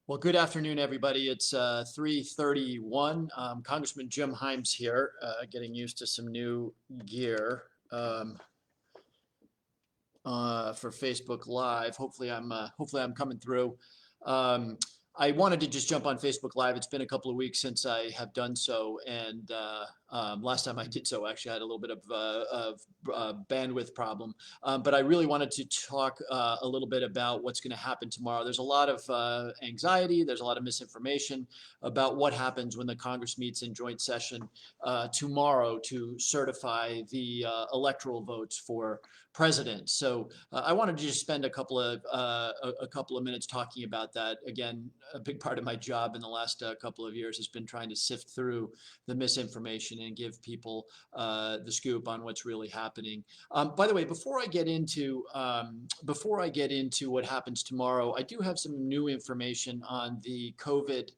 Well, good afternoon, everybody. It's 3:31. Congressman Jim Himes here, getting used to some new gear for Facebook Live. Hopefully I'm coming through. Um, I wanted to just jump on Facebook Live. It's been a couple of weeks since I have done so, and last time I did so, actually, I had a little bit of bandwidth problem. But I really wanted to talk a little bit about what's going to happen tomorrow. There's a lot of anxiety. There's a lot of misinformation about what happens when the Congress meets in joint session tomorrow to certify the electoral votes for president. So I wanted to just spend a couple of minutes talking about that. Again, a big part of my job in the last couple of years has been trying to sift through the misinformation and give people the scoop on what's really happening. By the way, before I get into what happens tomorrow, I do have some new information on the COVID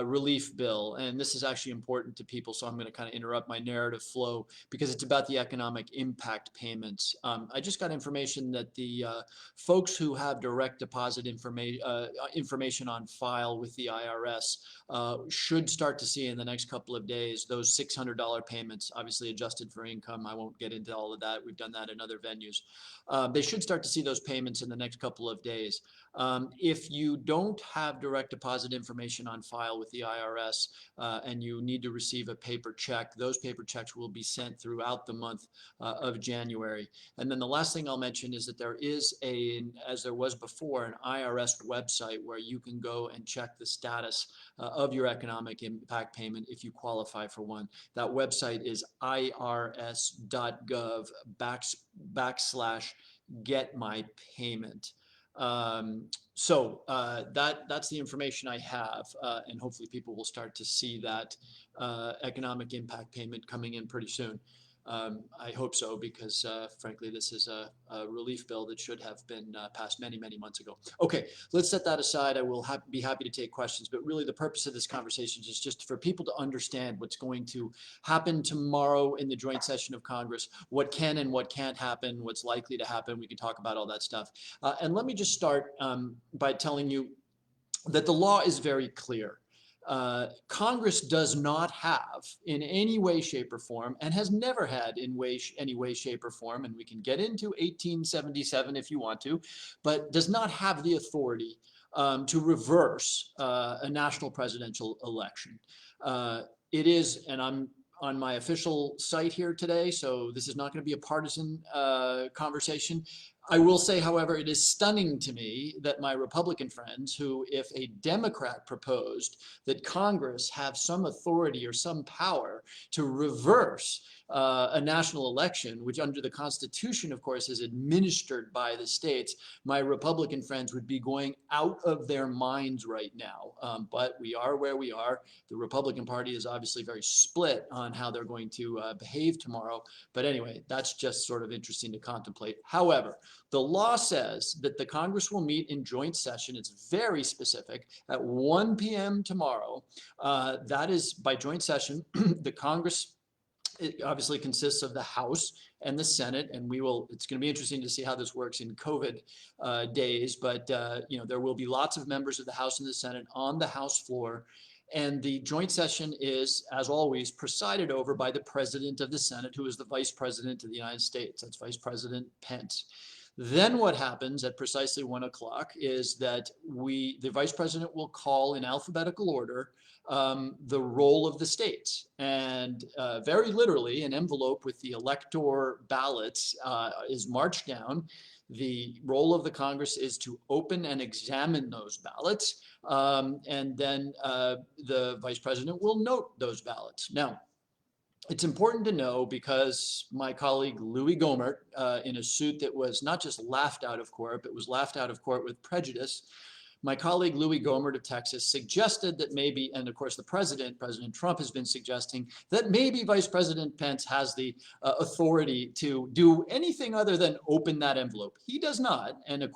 relief bill, and this is actually important to people, so I'm going to kind of interrupt my narrative flow because it's about the economic impact payments. I just got information that the folks who have direct deposit information on file with the IRS should start to see in the next couple of days those $600 payments, obviously adjusted for income. I won't get into all of that. We've done that in other venues. They should start to see those payments in the next couple of days. If you don't have direct deposit information on file with the IRS and you need to receive a paper check, those paper checks will be sent throughout the month of January. And then the last thing I'll mention is that there is as there was before, an IRS website where you can go and check the status of your economic impact payment if you qualify for one. That website is irs.gov/getmypayment. That's the information I have, and hopefully people will start to see that economic impact payment coming in pretty soon. I hope so, because frankly, this is a relief bill that should have been passed many, many months ago. Okay, let's set that aside. I will be happy to take questions, but really the purpose of this conversation is just for people to understand what's going to happen tomorrow in the joint session of Congress, what can and what can't happen, what's likely to happen. We can talk about all that stuff. And let me just start by telling you that the law is very clear. Congress does not have in any way, shape, or form, and has never had in any way, shape, or form, and we can get into 1877 if you want to, but does not have the authority to reverse a national presidential election. It is, and I'm on my official site here today, so this is not going to be a partisan conversation. I will say, however, it is stunning to me that my Republican friends, who, if a Democrat proposed that Congress have some authority or some power to reverse a national election, which under the Constitution, of course, is administered by the states, my Republican friends would be going out of their minds right now. But we are where we are. The Republican Party is obviously very split on how they're going to behave tomorrow. But anyway, that's just sort of interesting to contemplate. However, the law says that the Congress will meet in joint session. It's very specific at 1 p.m. tomorrow. That is by joint session. The Congress, it obviously consists of the House and the Senate, and it's going to be interesting to see how this works in COVID days, but there will be lots of members of the House and the Senate on the House floor. And the joint session is, as always, presided over by the President of the Senate, who is the Vice President of the United States. That's Vice President Pence. Then what happens at precisely 1 o'clock is that the Vice President will call in alphabetical order the roll of the states. And very literally, an envelope with the elector ballots is marched down. The role of the Congress is to open and examine those ballots. And then the Vice President will note those ballots. Now, it's important to know because my colleague Louis Gohmert, in a suit that was not just laughed out of court, but was laughed out of court with prejudice, my colleague Louis Gohmert of Texas suggested that maybe, and of course the President Trump has been suggesting that maybe Vice President Pence has the authority to do anything other than open that envelope. He does not, and a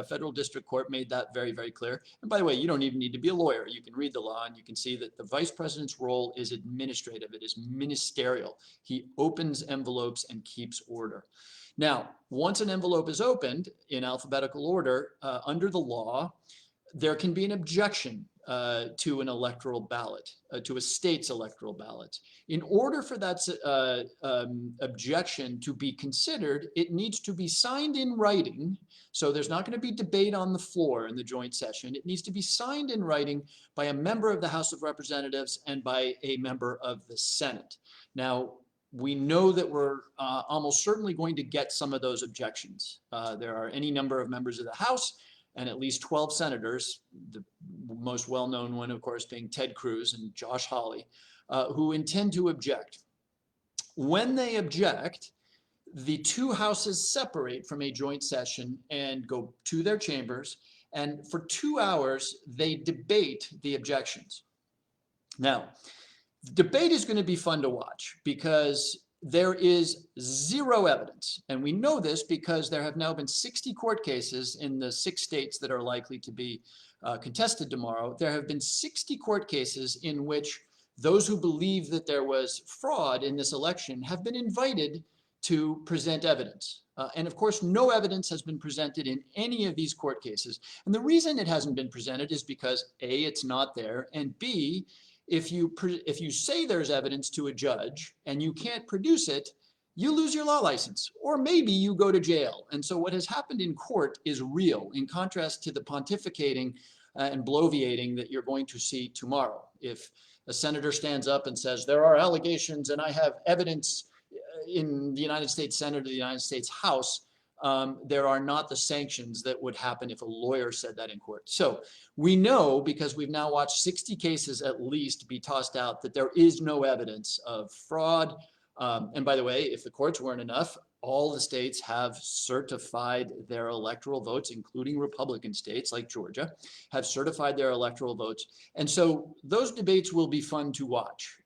federal district court made that very, very clear. And by the way, you don't even need to be a lawyer. You can read the law and you can see that the Vice President's role is administrative. It is ministerial. He opens envelopes and keeps order. Now, once an envelope is opened in alphabetical order, under the law, there can be an objection to an electoral ballot, to a state's electoral ballot. In order for that objection to be considered, it needs to be signed in writing. So there's not going to be debate on the floor in the joint session. It needs to be signed in writing by a member of the House of Representatives and by a member of the Senate. Now, we know that we're almost certainly going to get some of those objections. There are any number of members of the House and at least 12 senators, the most well-known one, of course, being Ted Cruz and Josh Hawley, who intend to object. When they object, the two houses separate from a joint session and go to their chambers, and for 2 hours, they debate the objections. Now, the debate is going to be fun to watch because there is zero evidence, and we know this because there have now been 60 court cases in the 6 states that are likely to be contested tomorrow. There have been 60 court cases in which those who believe that there was fraud in this election have been invited to present evidence. And of course, no evidence has been presented in any of these court cases. And the reason it hasn't been presented is because A, it's not there, and B, if you say there's evidence to a judge and you can't produce it, you lose your law license, or maybe you go to jail. And so what has happened in court is real, in contrast to the pontificating and bloviating that you're going to see tomorrow. If a senator stands up and says, there are allegations and I have evidence in the United States Senate or the United States House, there are not the sanctions that would happen if a lawyer said that in court. So we know, because we've now watched 60 cases at least be tossed out, that there is no evidence of fraud. And by the way, if the courts weren't enough, all the states have certified their electoral votes, including Republican states like Georgia, have certified their electoral votes. And so those debates will be fun to watch.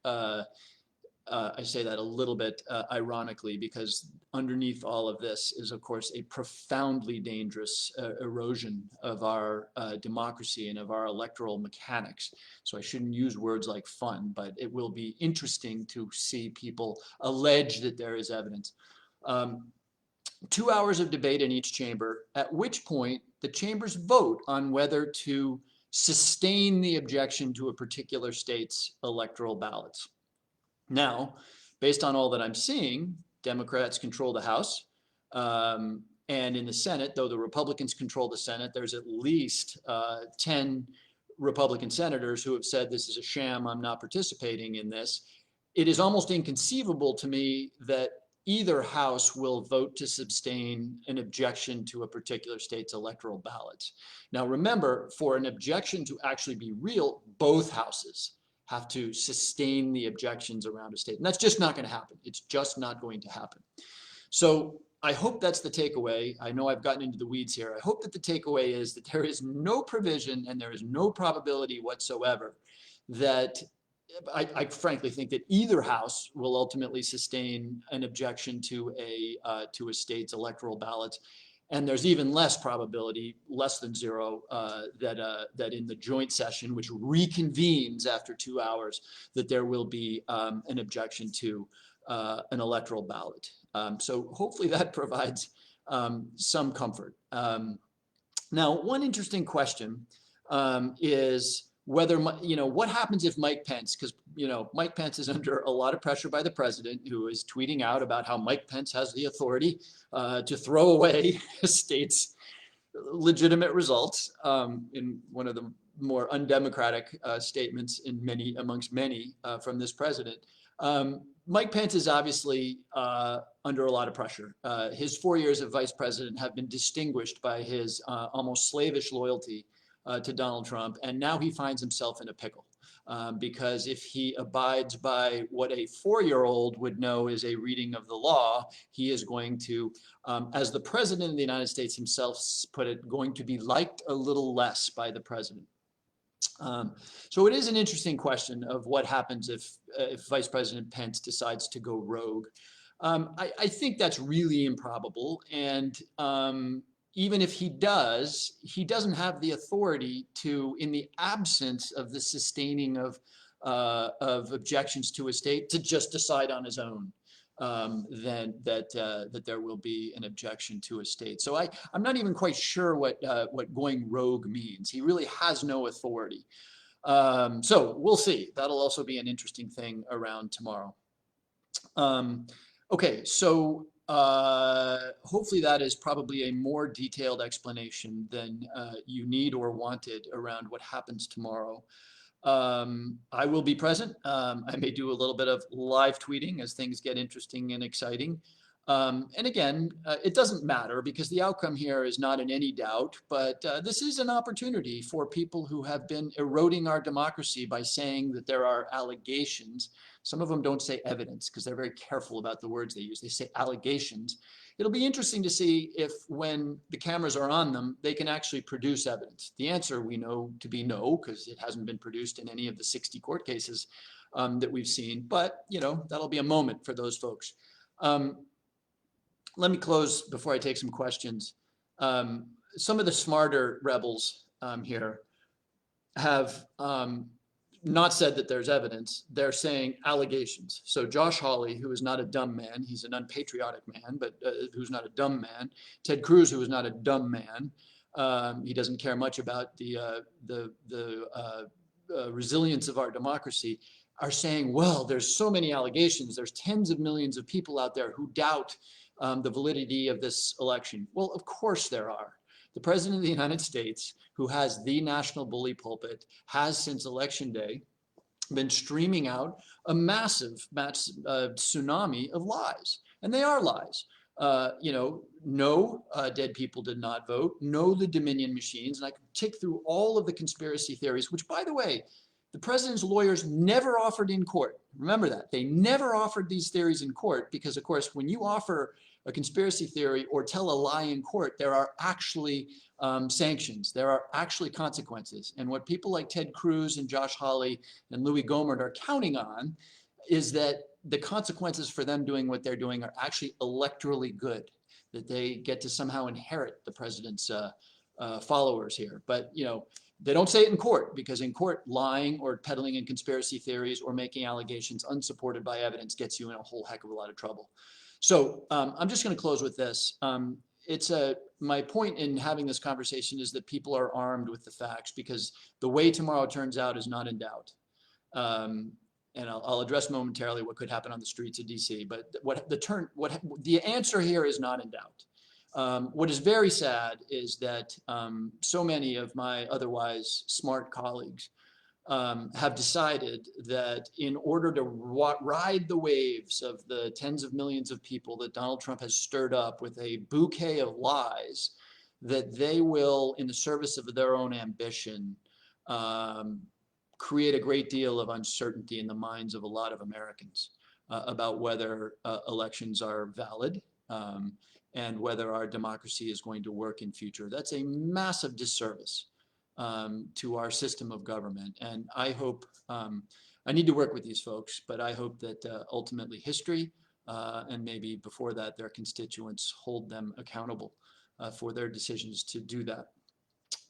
I say that a little bit ironically, because underneath all of this is, of course, a profoundly dangerous erosion of our democracy and of our electoral mechanics. So I shouldn't use words like fun, but it will be interesting to see people allege that there is evidence. 2 hours of debate in each chamber, at which point the chambers vote on whether to sustain the objection to a particular state's electoral ballots. Now, based on all that I'm seeing, Democrats control the House, and in the Senate, though the Republicans control the Senate, there's at least 10 Republican senators who have said this is a sham, I'm not participating in this. It is almost inconceivable to me that either house will vote to sustain an objection to a particular state's electoral ballots. Now remember, for an objection to actually be real, both houses have to sustain the objections around a state. And that's just not going to happen. It's just not going to happen. So I hope that's the takeaway. I know I've gotten into the weeds here. I hope that the takeaway is that there is no provision and there is no probability whatsoever that I frankly think that either house will ultimately sustain an objection to a state's electoral ballots. And there's even less probability, less than zero, that in the joint session, which reconvenes after 2 hours, that there will be an objection to an electoral ballot. So hopefully that provides some comfort. Now, one interesting question is whether, what happens if Mike Pence, because, Mike Pence is under a lot of pressure by the president, who is tweeting out about how Mike Pence has the authority to throw away a state's legitimate results, in one of the more undemocratic statements amongst many from this president. Mike Pence is obviously under a lot of pressure. His 4 years of vice president have been distinguished by his almost slavish loyalty to Donald Trump, and now he finds himself in a pickle. Because if he abides by what a 4-year-old would know is a reading of the law, he is going to, as the president of the United States himself put it, going to be liked a little less by the president. So it is an interesting question of what happens if Vice President Pence decides to go rogue. I think that's really improbable, and even if he does, he doesn't have the authority to, in the absence of the sustaining of objections to a state, to just decide on his own. then that there will be an objection to a state. So I'm not even quite sure what going rogue means. He really has no authority. So we'll see. That'll also be an interesting thing around tomorrow. Okay, so hopefully that is probably a more detailed explanation than you need or wanted around what happens tomorrow. I will be present. I may do a little bit of live tweeting as things get interesting and exciting. And again, it doesn't matter because the outcome here is not in any doubt, but this is an opportunity for people who have been eroding our democracy by saying that there are allegations. Some of them don't say evidence because they're very careful about the words they use. They say allegations. It'll be interesting to see if when the cameras are on them, they can actually produce evidence. The answer we know to be no, because it hasn't been produced in any of the 60 court cases that we've seen. But, you know, that'll be a moment for those folks. Let me close before I take some questions. Some of the smarter rebels here have not said that there's evidence. They're saying allegations. So Josh Hawley, who is not a dumb man, he's an unpatriotic man, but who's not a dumb man. Ted Cruz, who is not a dumb man. He doesn't care much about the resilience of our democracy, are saying, well, there's so many allegations. There's tens of millions of people out there who doubt the validity of this election. Well, of course there are. The President of the United States, who has the national bully pulpit, has since Election Day been streaming out a massive tsunami of lies. And they are lies. You know, no, dead people did not vote. No, the Dominion machines. And I could tick through all of the conspiracy theories, which, by the way, the president's lawyers never offered in court. Remember that. They never offered these theories in court because, of course, when you offer a conspiracy theory or tell a lie in court, there are actually sanctions. There are actually consequences. And what people like Ted Cruz and Josh Hawley and Louis Gohmert are counting on is that the consequences for them doing what they're doing are actually electorally good, that they get to somehow inherit the president's followers here. But, you know, they don't say it in court because in court, lying or peddling in conspiracy theories or making allegations unsupported by evidence gets you in a whole heck of a lot of trouble. So I'm just going to close with this. My point in having this conversation is that people are armed with the facts because the way tomorrow turns out is not in doubt. And I'll address momentarily what could happen on the streets of DC. But the answer here is not in doubt. What is very sad is that so many of my otherwise smart colleagues have decided that in order to ride the waves of the tens of millions of people that Donald Trump has stirred up with a bouquet of lies, that they will, in the service of their own ambition, create a great deal of uncertainty in the minds of a lot of Americans about whether elections are valid and whether our democracy is going to work in future. That's a massive disservice to our system of government. And I hope, I need to work with these folks, but I hope that ultimately history and maybe before that their constituents hold them accountable for their decisions to do that.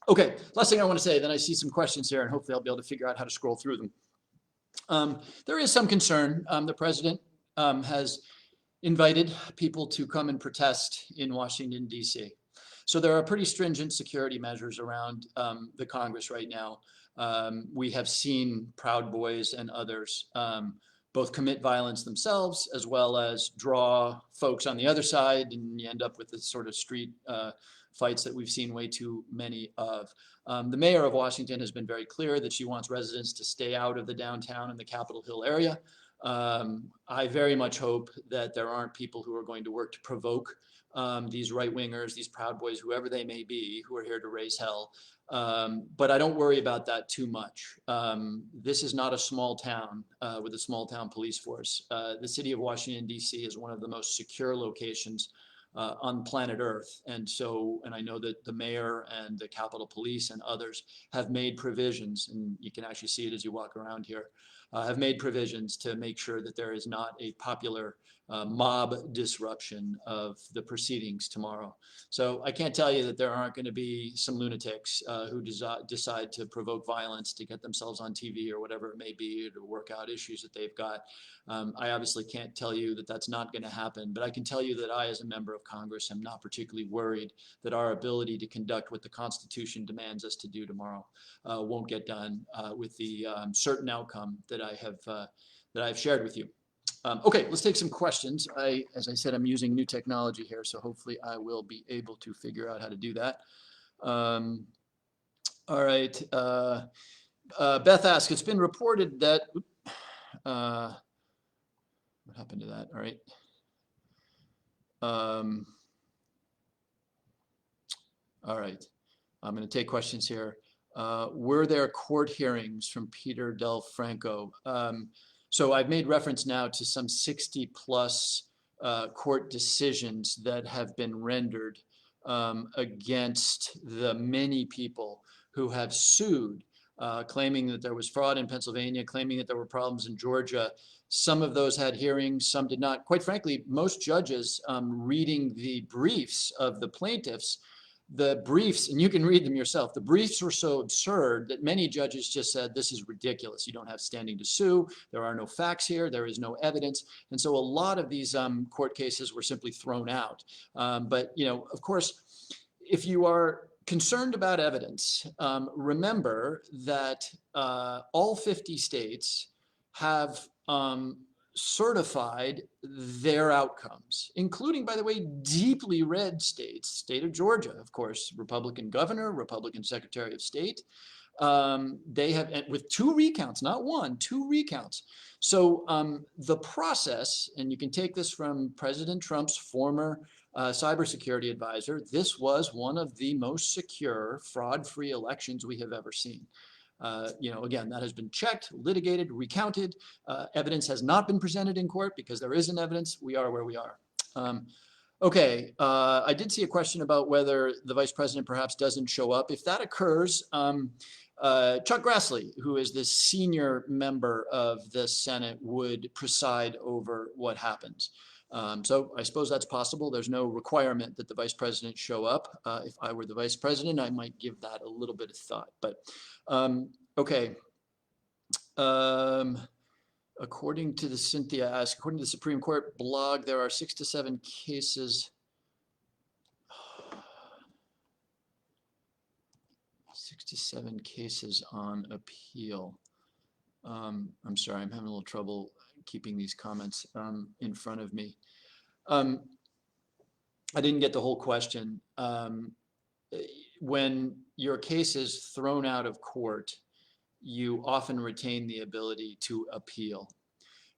Okay, last thing I want to say, then I see some questions here and hopefully I'll be able to figure out how to scroll through them. There is some concern. The president has invited people to come and protest in Washington, D.C. So there are pretty stringent security measures around the Congress right now. We have seen Proud Boys and others both commit violence themselves as well as draw folks on the other side, and you end up with this sort of street fights that we've seen way too many of. The mayor of Washington has been very clear that she wants residents to stay out of the downtown and the Capitol Hill area. I very much hope that there aren't people who are going to work to provoke these right-wingers, these Proud Boys, whoever they may be, who are here to raise hell. But I don't worry about that too much. This is not a small town with a small town police force. The city of Washington, D.C. is one of the most secure locations on planet Earth. And I know that the mayor and the Capitol Police and others have made provisions, and you can actually see it as you walk around here, have made provisions to make sure that there is not a popular mob disruption of the proceedings tomorrow. So I can't tell you that there aren't going to be some lunatics who decide to provoke violence to get themselves on TV or whatever it may be, to work out issues that they've got. I obviously can't tell you that that's not going to happen, but I can tell you that I, as a member of Congress, am not particularly worried that our ability to conduct what the Constitution demands us to do tomorrow won't get done with the certain outcome that I've shared with you. Okay, let's take some questions. As I said, I'm using new technology here, so hopefully I will be able to figure out how to do that. All right. Beth asks, it's been reported that, what happened to that? All right. All right. I'm going to take questions here. Were there court hearings from Peter Del Franco? So I've made reference now to some 60 plus court decisions that have been rendered against the many people who have sued, claiming that there was fraud in Pennsylvania, claiming that there were problems in Georgia. Some of those had hearings, some did not. Quite frankly, most judges reading the briefs of the plaintiffs, the briefs, and you can read them yourself, the briefs were so absurd that many judges just said, this is ridiculous. You don't have standing to sue. There are no facts here. There is no evidence. And so a lot of these court cases were simply thrown out. But, you know, of course, if you are concerned about evidence, remember that all 50 states have certified their outcomes, including, by the way, deeply red states, state of Georgia, of course, Republican governor, Republican Secretary of State. They have, with 2 recounts, not 1, 2 recounts. So the process, and you can take this from President Trump's former cybersecurity advisor, this was one of the most secure, fraud-free elections we have ever seen. You know, again, that has been checked, litigated, recounted. Evidence has not been presented in court because there isn't evidence. We are where we are. Okay, I did see a question about whether the vice president perhaps doesn't show up. If that occurs, Chuck Grassley, who is the senior member of the Senate, would preside over what happens. So I suppose that's possible. There's no requirement that the vice president show up. If I were the vice president, I might give that a little bit of thought. But okay. According to the Cynthia asks, according to the Supreme Court blog, there are 6 to 7 cases. 6 to 7 cases on appeal. I'm sorry, I'm having a little trouble keeping these comments in front of me. I didn't get the whole question. When your case is thrown out of court, you often retain the ability to appeal.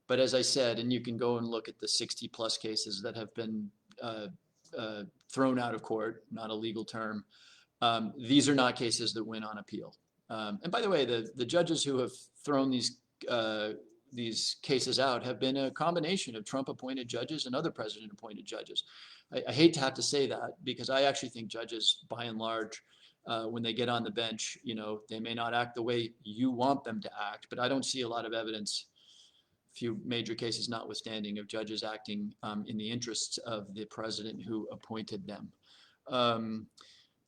But as I said, and you can go and look at the 60 plus cases that have been thrown out of court, not a legal term, these are not cases that win on appeal. And by the way, the judges who have thrown these cases out have been a combination of Trump-appointed judges and other president-appointed judges. I hate to have to say that because I actually think judges, by and large, when they get on the bench, you know, they may not act the way you want them to act, but I don't see a lot of evidence, few major cases notwithstanding, of judges acting in the interests of the president who appointed them.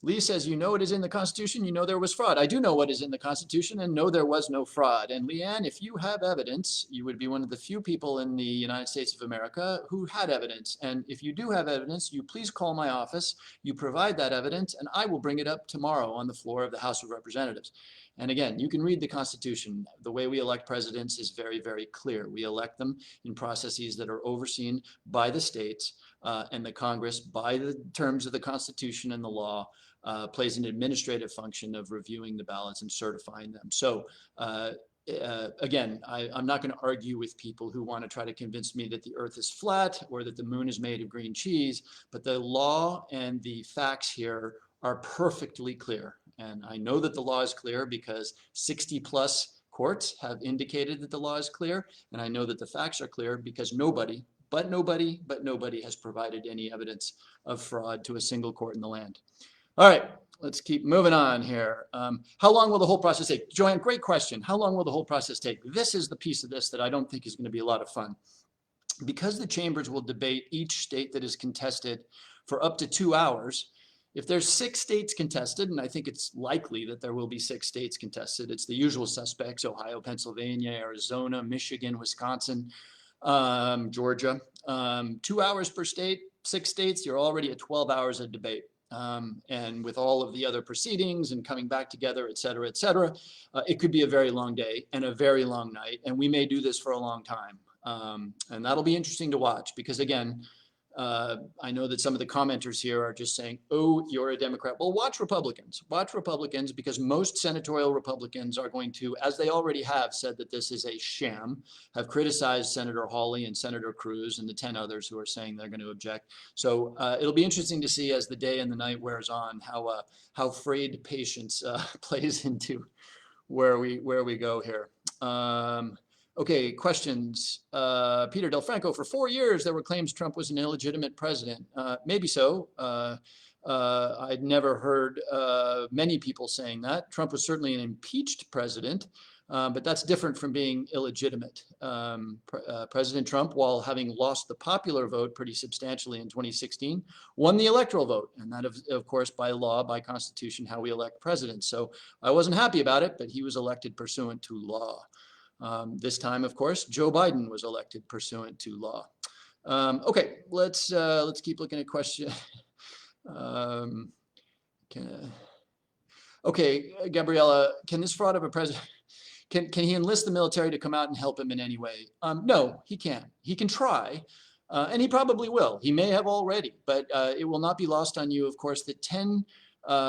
Lee says, you know it is in the Constitution, you know there was fraud. I do know what is in the Constitution and know there was no fraud. And Leanne, if you have evidence, you would be one of the few people in the United States of America who had evidence. And if you do have evidence, you please call my office, you provide that evidence, and I will bring it up tomorrow on the floor of the House of Representatives. And again, you can read the Constitution. The way we elect presidents is very, very clear. We elect them in processes that are overseen by the states, and the Congress, by the terms of the Constitution and the law, plays an administrative function of reviewing the ballots and certifying them. So again, I'm not going to argue with people who want to try to convince me that the earth is flat or that the moon is made of green cheese, but the law and the facts here are perfectly clear. And I know that the law is clear because 60 plus courts have indicated that the law is clear. And I know that the facts are clear because nobody has provided any evidence of fraud to a single court in the land. All right, let's keep moving on here. How long will the whole process take? Joanne, great question. How long will the whole process take? This is the piece of this that I don't think is going to be a lot of fun. because the chambers will debate each state that is contested for up to 2 hours, if there's 6 states contested, and I think it's likely that there will be 6 states contested, it's the usual suspects: Ohio, Pennsylvania, Arizona, Michigan, Wisconsin, Georgia. 2 hours per state, 6 states, you're already at 12 hours of debate. And with all of the other proceedings and coming back together, et cetera, it could be a very long day and a very long night. And we may do this for a long time. And that'll be interesting to watch because, again, I know that some of the commenters here are just saying, oh, you're a Democrat. Well, watch Republicans. Watch Republicans, because most senatorial Republicans are going to, as they already have, said that this is a sham, have criticized Senator Hawley and Senator Cruz and the 10 others who are saying they're going to object. So it'll be interesting to see as the day and the night wears on how frayed patience plays into where we go here. Okay, questions. Peter Del Franco, for 4 years, there were claims Trump was an illegitimate president. Maybe so. I'd never heard many people saying that. Trump was certainly an impeached president, but that's different from being illegitimate. President Trump, while having lost the popular vote pretty substantially in 2016, won the electoral vote. And that, of course, by law, by constitution, how we elect presidents. So I wasn't happy about it, but he was elected pursuant to law. This time, of course, Joe Biden was elected pursuant to law. Okay, let's keep looking at questions. Okay, Gabriella, can this fraud of a president, can he enlist the military to come out and help him in any way? No, he can't. He can try, and he probably will. He may have already, but it will not be lost on you, of course, that 10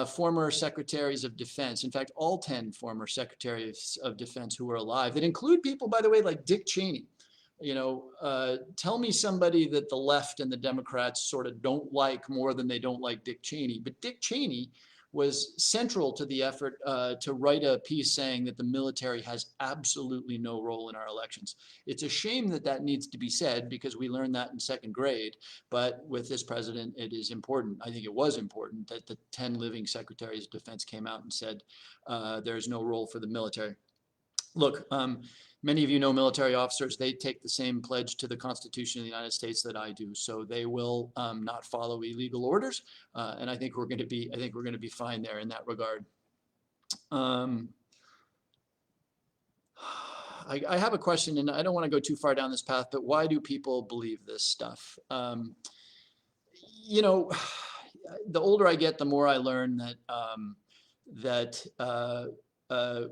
former secretaries of defense, in fact, all 10 former secretaries of defense who were alive, that include people, by the way, like Dick Cheney. You know, tell me somebody that the left and the Democrats sort of don't like more than they don't like Dick Cheney. But Dick Cheney was central to the effort to write a piece saying that the military has absolutely no role in our elections. It's a shame that that needs to be said because we learned that in second grade, but with this president, it is important. I think it was important that the 10 living secretaries of defense came out and said there's no role for the military. Look, many of you know military officers, they take the same pledge to the Constitution of the United States that I do. So they will not follow illegal orders. And I think we're going to be fine there in that regard. I have a question, and I don't want to go too far down this path, but why do people believe this stuff? You know, the older I get, the more I learn that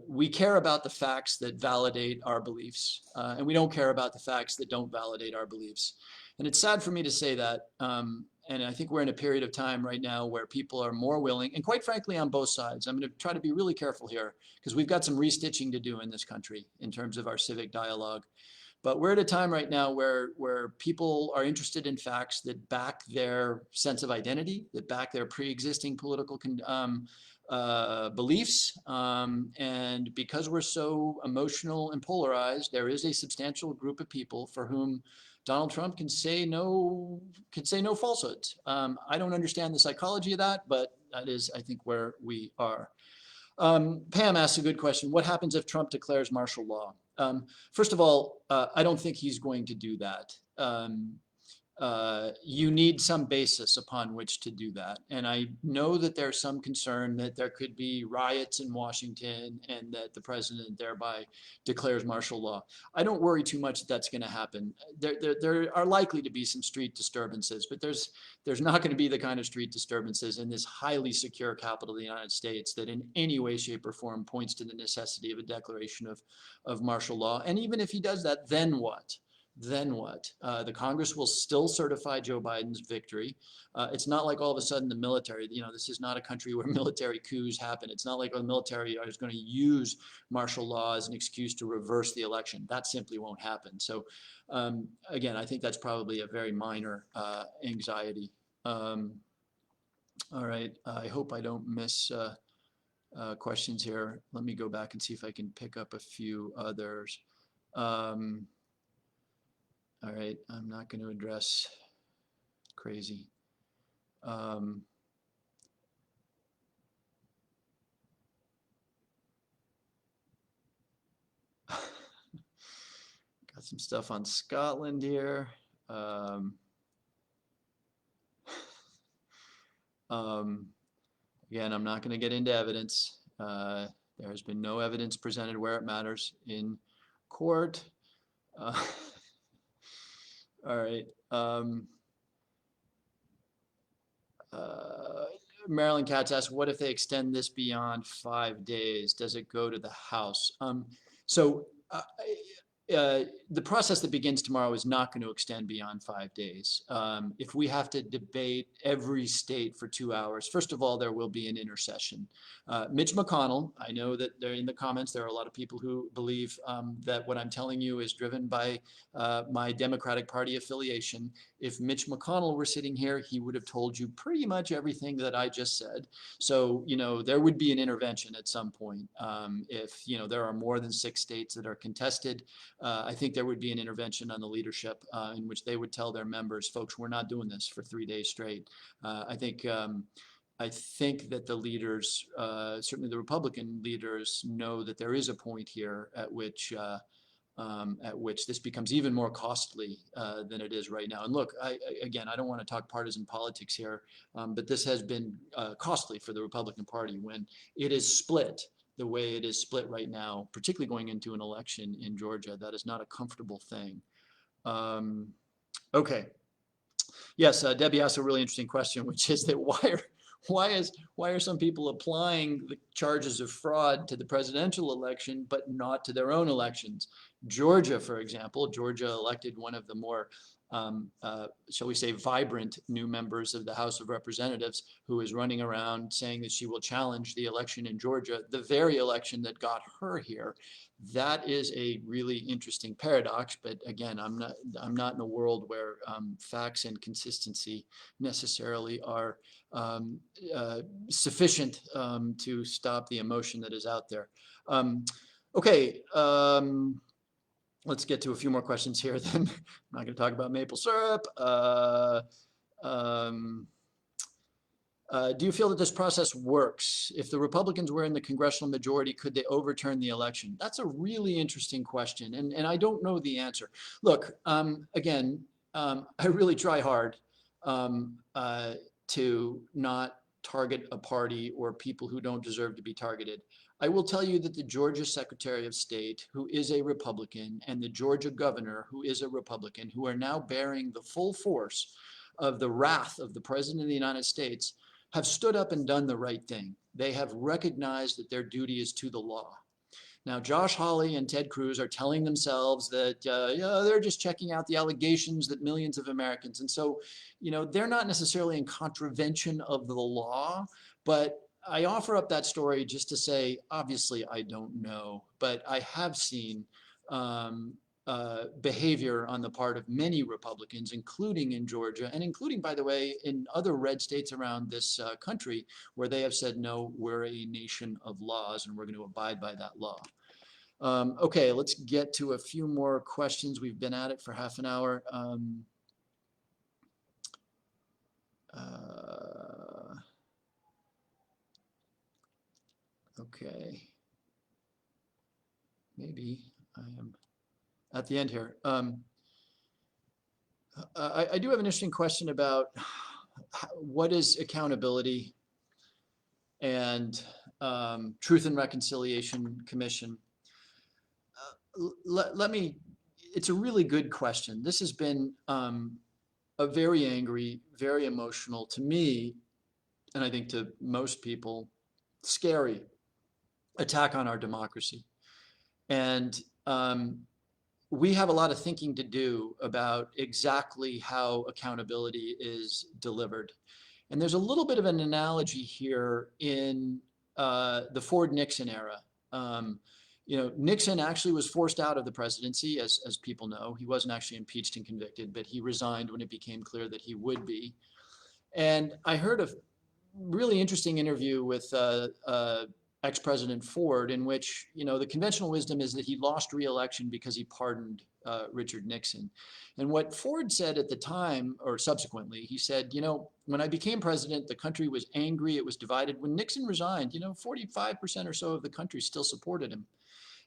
we care about the facts that validate our beliefs, and we don't care about the facts that don't validate our beliefs. And it's sad for me to say that, and I think we're in a period of time right now where people are more willing, and quite frankly on both sides, I'm going to try to be really careful here because we've got some restitching to do in this country in terms of our civic dialogue. But we're at a time right now where people are interested in facts that back their sense of identity, that back their pre-existing political beliefs. And because we're so emotional and polarized, there is a substantial group of people for whom Donald Trump can say no falsehoods. I don't understand the psychology of that, but that is, I think, where we are. Pam asks a good question. What happens if Trump declares martial law? First of all, I don't think he's going to do that. You need some basis upon which to do that. And I know that there's some concern that there could be riots in Washington and that the president thereby declares martial law. I don't worry too much that that's going to happen. There are likely to be some street disturbances, but there's not going to be the kind of street disturbances in this highly secure capital of the United States that in any way, shape, or form points to the necessity of a declaration of martial law. And even if he does that, then what? Then what? The Congress will still certify Joe Biden's victory. It's not like all of a sudden the military, this is not a country where military coups happen. It's not like the military is going to use martial law as an excuse to reverse the election. That simply won't happen. So again, I think that's probably a very minor anxiety. All right, I hope I don't miss questions here. Let me go back and see if I can pick up a few others. All right, I'm not going to address crazy. Got some stuff on Scotland here. Um, again, I'm not going to get into evidence. There has been no evidence presented where it matters in court. All right. Marilyn Katz asks, what if they extend this beyond 5 days? Does it go to the House? So the process that begins tomorrow is not going to extend beyond 5 days. If we have to debate every state for 2 hours, first of all, there will be an intercession. Mitch McConnell, I know that there in the comments, there are a lot of people who believe that what I'm telling you is driven by my Democratic Party affiliation. If Mitch McConnell were sitting here, he would have told you pretty much everything that I just said. So, there would be an intervention at some point. If, there are more than 6 states that are contested, I think there would be an intervention on the leadership in which they would tell their members, folks, we're not doing this for 3 days straight. I think that the leaders, certainly the Republican leaders, know that there is a point here at which this becomes even more costly than it is right now. And look, I don't want to talk partisan politics here, but this has been costly for the Republican Party when it is split the way it is split right now, particularly going into an election in Georgia. That is not a comfortable thing. Okay. Yes, Debbie asked a really interesting question, which is that why are some people applying the charges of fraud to the presidential election, but not to their own elections? Georgia, for example, Georgia elected one of the more shall we say, vibrant new members of the House of Representatives, who is running around saying that she will challenge the election in Georgia, the very election that got her here. That is a really interesting paradox. But again, I'm not in a world where facts and consistency necessarily are sufficient to stop the emotion that is out there. Okay. Let's get to a few more questions here. Then I'm not going to talk about maple syrup. Do you feel that this process works? If the Republicans were in the congressional majority, could they overturn the election? That's a really interesting question, and I don't know the answer. Look, again, I really try hard to not target a party or people who don't deserve to be targeted. I will tell you that the Georgia Secretary of State, who is a Republican, and the Georgia Governor, who is a Republican, who are now bearing the full force of the wrath of the President of the United States, have stood up and done the right thing. They have recognized that their duty is to the law. Now, Josh Hawley and Ted Cruz are telling themselves that they're just checking out the allegations that millions of Americans, and so, they're not necessarily in contravention of the law, but I offer up that story just to say, obviously, I don't know, but I have seen behavior on the part of many Republicans, including in Georgia, and including, by the way, in other red states around this country, where they have said, no, we're a nation of laws, and we're going to abide by that law. Okay, let's get to a few more questions. We've been at it for half an hour. Okay, maybe I am at the end here. I do have an interesting question about what is accountability and Truth and Reconciliation Commission. It's a really good question. This has been a very angry, very emotional, to me, and I think to most people, scary attack on our democracy. And we have a lot of thinking to do about exactly how accountability is delivered. And there's a little bit of an analogy here in the Ford-Nixon era. Nixon actually was forced out of the presidency, as people know. He wasn't actually impeached and convicted, but he resigned when it became clear that he would be. And I heard a really interesting interview with ex-President Ford, in which, the conventional wisdom is that he lost re-election because he pardoned Richard Nixon. And what Ford said at the time, or subsequently, he said, when I became president, the country was angry, it was divided. When Nixon resigned, 45% or so of the country still supported him.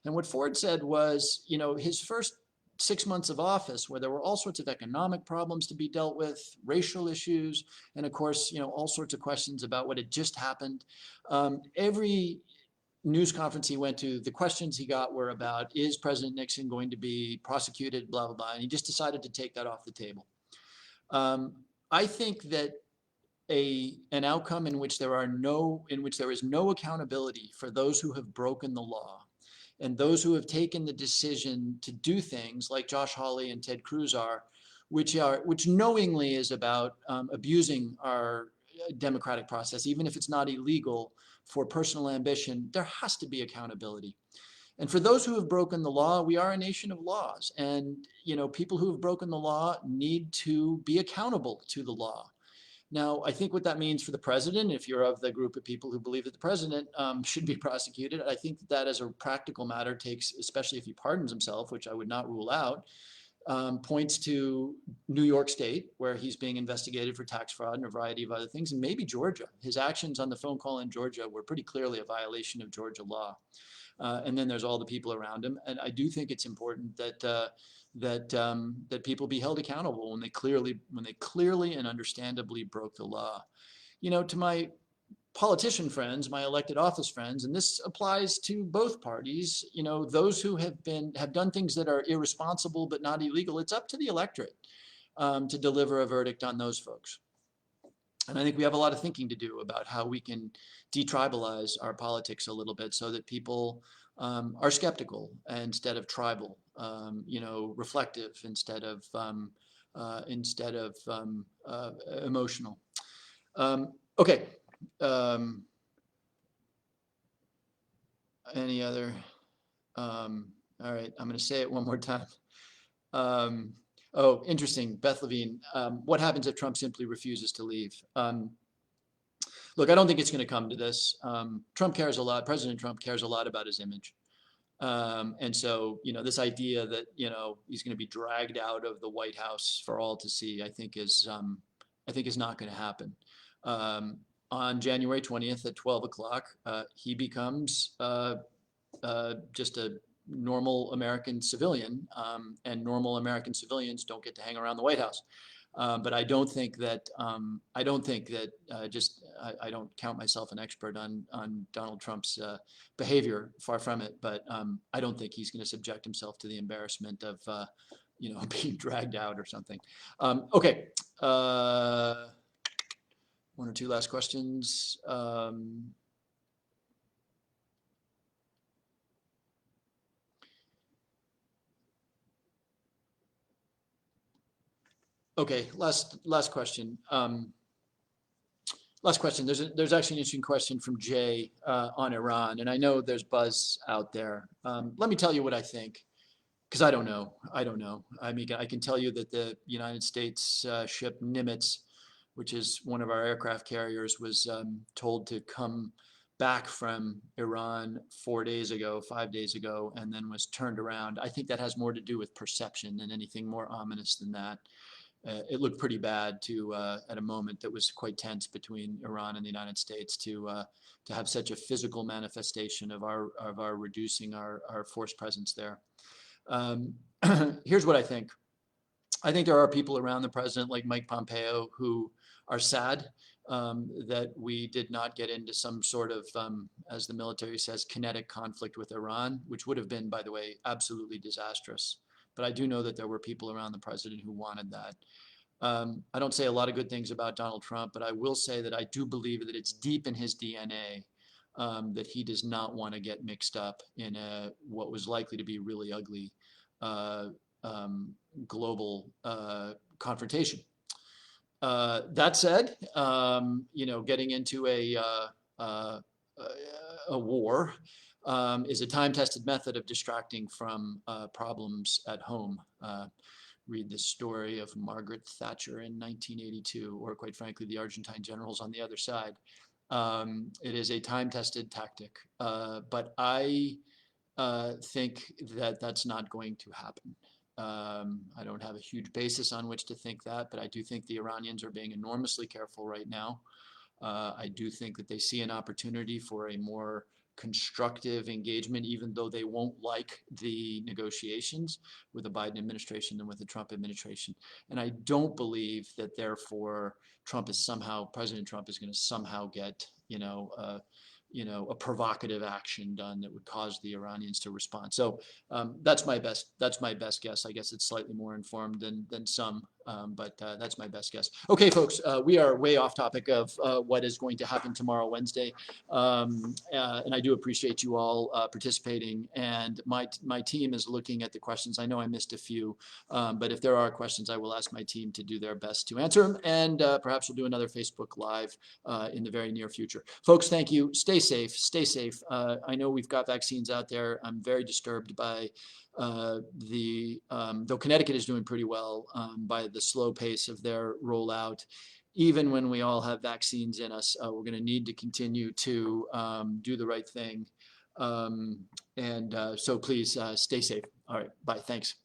And what Ford said was, his first 6 months of office where there were all sorts of economic problems to be dealt with, racial issues, and of course, all sorts of questions about what had just happened. Every news conference he went to, the questions he got were about, is President Nixon going to be prosecuted, blah, blah, blah. And he just decided to take that off the table. I think that an outcome in which there is no accountability for those who have broken the law and those who have taken the decision to do things like Josh Hawley and Ted Cruz are, which knowingly is about abusing our democratic process, even if it's not illegal, for personal ambition, there has to be accountability. And for those who have broken the law, we are a nation of laws. And people who have broken the law need to be accountable to the law. Now, I think what that means for the president, if you're of the group of people who believe that the president should be prosecuted, I think that as a practical matter takes, especially if he pardons himself, which I would not rule out, points to New York State, where he's being investigated for tax fraud and a variety of other things, and maybe Georgia. His actions on the phone call in Georgia were pretty clearly a violation of Georgia law. And then there's all the people around him. And I do think it's important that people be held accountable when they clearly and understandably broke the law. To my politician friends, my elected office friends, and this applies to both parties, those who have done things that are irresponsible but not illegal, it's up to the electorate to deliver a verdict on those folks. And I think we have a lot of thinking to do about how we can detribalize our politics a little bit so that people are skeptical instead of tribal, reflective instead of emotional. Okay. Any other? All right, I'm going to say it one more time. Oh, interesting, Beth Levine. What happens if Trump simply refuses to leave? Look, I don't think it's going to come to this. Trump cares a lot. President Trump cares a lot about his image. And so, this idea that, he's going to be dragged out of the White House for all to see, I think is not going to happen. On January 20th at 12 o'clock, he becomes just a normal American civilian, and normal American civilians don't get to hang around the White House. But I don't think that I don't count myself an expert on Donald Trump's behavior, far from it. But I don't think he's going to subject himself to the embarrassment of being dragged out or something. Okay. One or two last questions. Okay, last question. Last question. There's actually an interesting question from Jay on Iran, and I know there's buzz out there. Let me tell you what I think, because I don't know. I mean, I can tell you that the United States ship Nimitz, which is one of our aircraft carriers, was told to come back from Iran 5 days ago, and then was turned around. I think that has more to do with perception than anything more ominous than that. It looked pretty bad at a moment that was quite tense between Iran and the United States to have such a physical manifestation of our reducing our force presence there. Here's what I think. I think there are people around the president like Mike Pompeo who are sad that we did not get into some sort of, as the military says, kinetic conflict with Iran, which would have been, by the way, absolutely disastrous. But I do know that there were people around the president who wanted that. I don't say a lot of good things about Donald Trump, but I will say that I do believe that it's deep in his DNA that he does not want to get mixed up in what was likely to be really ugly global confrontation. That said, getting into a war is a time-tested method of distracting from problems at home. Read the story of Margaret Thatcher in 1982, or quite frankly, the Argentine generals on the other side. It is a time-tested tactic, but I think that that's not going to happen. I don't have a huge basis on which to think that, but I do think the Iranians are being enormously careful right now. I do think that they see an opportunity for a more constructive engagement, even though they won't like the negotiations with the Biden administration and with the Trump administration. And I don't believe that therefore President Trump is going to somehow get, a provocative action done that would cause the Iranians to respond. So that's my best guess. I guess it's slightly more informed than some, but that's my best guess. Okay, folks, we are way off topic of what is going to happen tomorrow, Wednesday, and I do appreciate you all participating. And my team is looking at the questions. I know I missed a few, but if there are questions, I will ask my team to do their best to answer them, and perhaps we'll do another Facebook Live in the very near future. Folks, thank you. Stay safe. Stay safe. I know we've got vaccines out there. I'm very disturbed by though Connecticut is doing pretty well by the slow pace of their rollout. Even when we all have vaccines in us, we're going to need to continue to do the right thing. So please stay safe. All right. Bye. Thanks.